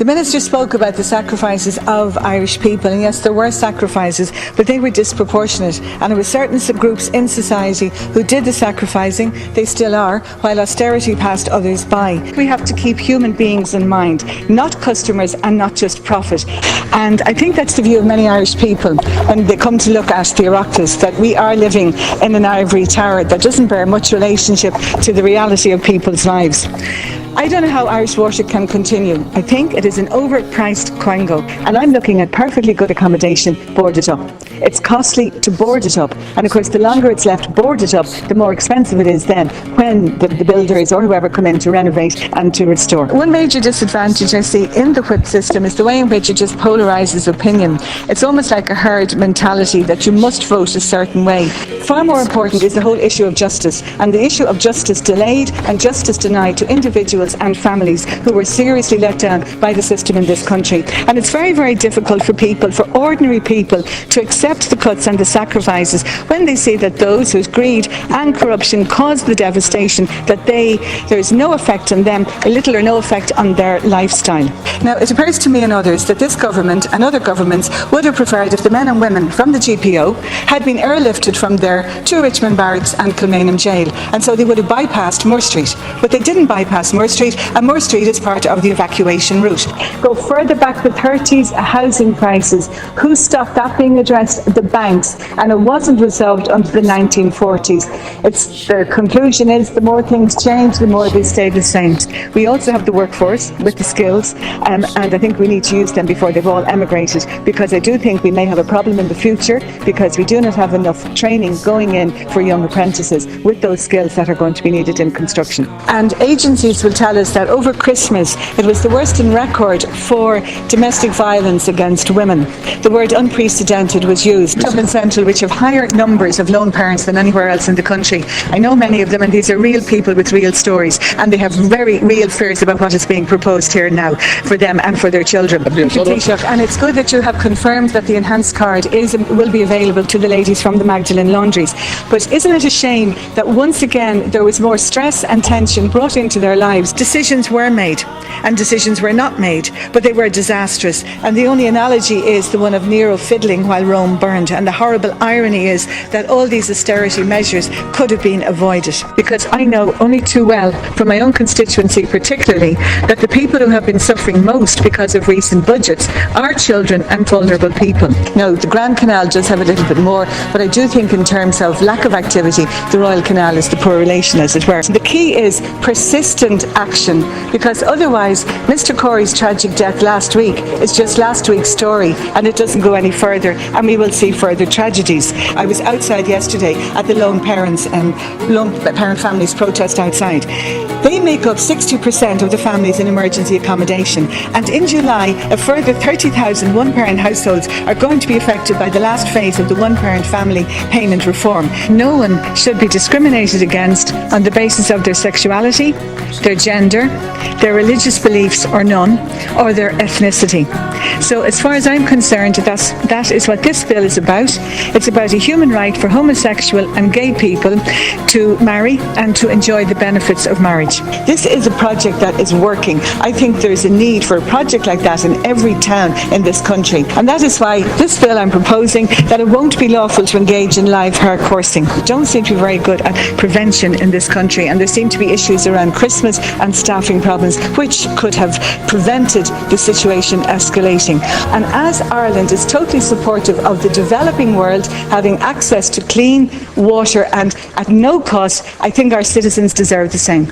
The Minister spoke about the sacrifices of Irish people, and yes, there were sacrifices, but they were disproportionate, and there were certain groups in society who did the sacrificing. They still are, while austerity passed others by. We have to keep human beings in mind, not customers and not just profit. And I think that's the view of many Irish people when they come to look at the Oireachtas, that we are living in an ivory tower that doesn't bear much relationship to the reality of people's lives. I don't know how Irish water can continue. I think it is an overpriced quango, and I'm looking at perfectly good accommodation boarded up. It's costly to board it up, and of course the longer it's left boarded up, the more expensive it is then when the builders or whoever come in to renovate and to restore. One major disadvantage I see in the whip system is the way in which it just polarises opinion. It's almost like a herd mentality that you must vote a certain way. Far more important is the whole issue of justice, and the issue of justice delayed and justice denied to individuals and families who were seriously let down by the system in this country. And it's very, very difficult for people, for ordinary people, to accept the cuts and the sacrifices when they see that those whose greed and corruption caused the devastation, that there is no effect on them, little or no effect on their lifestyle. Now, it appears to me and others that this government and other governments would have preferred if the men and women from the GPO had been airlifted from there to Richmond Barracks and Kilmainham Jail, and so they would have bypassed Moore Street. But they didn't bypass Moore Street, and Moore Street is part of the evacuation route. Go further back, the 30s, housing crisis. Who stopped that being addressed? The banks, and it wasn't resolved until the 1940s. The conclusion is the more things change, the more they stay the same. We also have the workforce with the skills, and I think we need to use them before they've all emigrated, because I do think we may have a problem in the future because we do not have enough training going in for young apprentices with those skills that are going to be needed in construction. And agencies will tell us that over Christmas it was the worst in record for domestic violence against women. The word unprecedented was used. Dublin Central, which have higher numbers of lone parents than anywhere else in the country. I know many of them, and these are real people with real stories, and they have very real fears about what is being proposed here now for them and for their children. And it's good that you have confirmed that the enhanced card will be available to the ladies from the Magdalene laundries. But isn't it a shame that once again there was more stress and tension brought into their lives? Decisions were made and decisions were not made, but they were disastrous. And the only analogy is the one of Nero fiddling while Rome burned. And the horrible irony is that all these austerity measures could have been avoided. Because I know only too well, from my own constituency particularly, that the people who have been suffering most because of recent budgets are children and vulnerable people. Now, the Grand Canal does have a little bit more, but I do think in terms of lack of activity, the Royal Canal is the poor relation, as it were. The key is persistent action, because otherwise Mr. Corey's tragic death last week is just last week's story, and it doesn't go any further, and we will see further tragedies. I was outside yesterday at the lone parent families protest outside. They make up 60% of the families in emergency accommodation, and in July a further 30,000 one-parent households are going to be affected by the last phase of the one-parent family payment reform. No one should be discriminated against on the basis of their sexuality, their gender, their religious beliefs or none, or their ethnicity. So as far as I'm concerned, that is what this bill is about. It's about a human right for homosexual and gay people to marry and to enjoy the benefits of marriage. This is a project that is working. I think there's a need for a project like that in every town in this country, and that is why this bill I'm proposing that it won't be lawful to engage in live hair coursing. We don't seem to be very good at prevention in this country, and there seem to be issues around Christmas and staffing problems which could have prevented the situation escalating. And as Ireland is totally supportive of the developing world having access to clean water and at no cost, I think our citizens deserve the same.